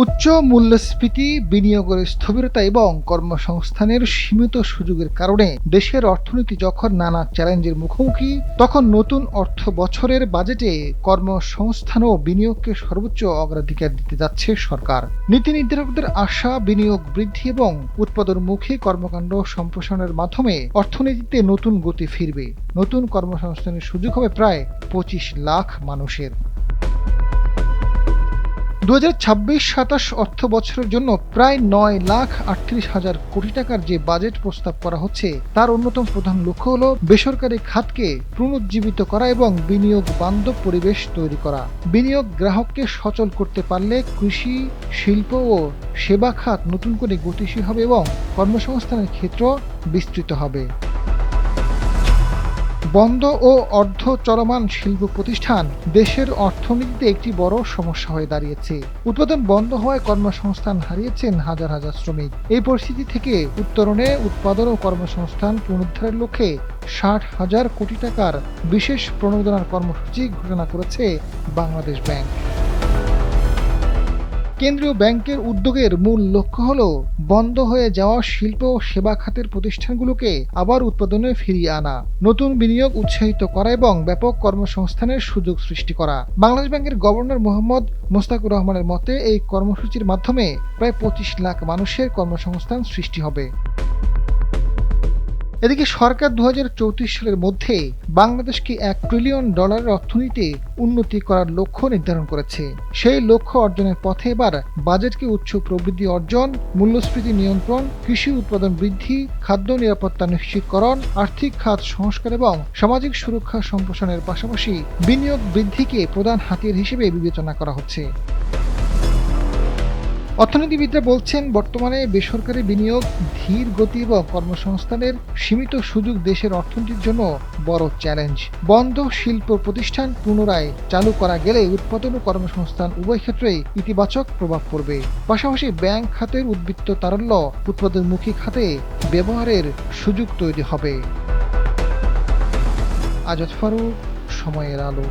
উচ্চ মূল্যস্ফীতি, বিনিয়োগের স্থবিরতা এবং কর্মসংস্থানের সীমিত সুযোগের কারণে দেশের অর্থনীতি যখন নানা চ্যালেঞ্জের মুখোমুখি, তখন নতুন অর্থ বছরের বাজেটে কর্মসংস্থান ও বিনিয়োগকে সর্বোচ্চ অগ্রাধিকার দিতে যাচ্ছে সরকার। নীতি নির্ধারকদের আশা, বিনিয়োগ বৃদ্ধি এবং উৎপাদনমুখী কর্মকাণ্ড সম্প্রসারণের মাধ্যমে অর্থনীতিতে নতুন গতি ফিরবে। নতুন কর্মসংস্থানের সুযোগ হবে প্রায় ২৫ লাখ মানুষের। ২০২৬-২৭ অর্থ বছরের জন্য প্রায় ৯,৩৮,০০০ কোটি টাকার যে বাজেট প্রস্তাব করা হচ্ছে, তার অন্যতম প্রধান লক্ষ্য হল বেসরকারি খাতকে পুনরুজ্জীবিত করা এবং বিনিয়োগ বান্ধব পরিবেশ তৈরি করা। বিনিয়োগ গ্রাহককে সচল করতে পারলে কৃষি, শিল্প ও সেবা খাত নতুন করে গতিশীল হবে এবং কর্মসংস্থানের ক্ষেত্র বিস্তৃত হবে। বন্ধ ও অর্ধ চলমান শিল্প প্রতিষ্ঠান দেশের অর্থনীতিতে একটি বড় সমস্যা হয়ে দাঁড়িয়েছে। উৎপাদন বন্ধ হওয়ায় কর্মসংস্থান হারিয়েছেন হাজার হাজার শ্রমিক। এই পরিস্থিতি থেকে উত্তরণে উৎপাদন ও কর্মসংস্থান পুনরুদ্ধারের লক্ষ্যে ৬০,০০০ কোটি টাকার বিশেষ প্রণোদনার কর্মসূচি ঘোষণা করেছে বাংলাদেশ ব্যাংক। কেন্দ্রীয় ব্যাংকের উদ্যোগের মূল লক্ষ্য হল বন্ধ হয়ে যাওয়া শিল্প ও সেবা খাতের প্রতিষ্ঠানগুলোকে আবার উৎপাদনে ফিরিয়ে আনা, নতুন বিনিয়োগ উৎসাহিত করা এবং ব্যাপক কর্মসংস্থানের সুযোগ সৃষ্টি করা। বাংলাদেশ ব্যাংকের গভর্নর মোহাম্মদ মোস্তাকুর রহমানের মতে, এই কর্মসূচির মাধ্যমে প্রায় ২৫ লাখ মানুষের কর্মসংস্থান সৃষ্টি হবে। এদিকে সরকার ২০৩৪ সালের মধ্যে বাংলাদেশকে $১ ট্রিলিয়ন অর্থনীতিতে উন্নতি করার লক্ষ্য নির্ধারণ করেছে। সেই লক্ষ্য অর্জনের পথে এবার বাজেটকে উচ্চ প্রবৃদ্ধি অর্জন, মূল্যস্ফীতি নিয়ন্ত্রণ, কৃষি উৎপাদন বৃদ্ধি, খাদ্য নিরাপত্তা নিশ্চিতকরণ, আর্থিক খাত সংস্কার এবং সামাজিক সুরক্ষা সম্প্রসারণের পাশাপাশি বিনিয়োগ বৃদ্ধিকে প্রধান হাতিয়ার হিসেবে বিবেচনা করা হচ্ছে। অর্থনীতিবিদরা বলছেন, বর্তমানে বেসরকারি বিনিয়োগ ধীর গতি এবং কর্মসংস্থানের সীমিত সুযোগ দেশের অর্থনীতির জন্য বড় চ্যালেঞ্জ। বন্ধ শিল্প প্রতিষ্ঠান পুনরায় চালু করা গেলে উৎপাদন ও কর্মসংস্থান উভয় ক্ষেত্রেই ইতিবাচক প্রভাব পড়বে। পাশাপাশি ব্যাংক খাতের উদ্বৃত্ত তারল্য উৎপাদনমুখী খাতে ব্যবহারের সুযোগ তৈরি হবে। আজাদ ফারুক, সময়ের আলো।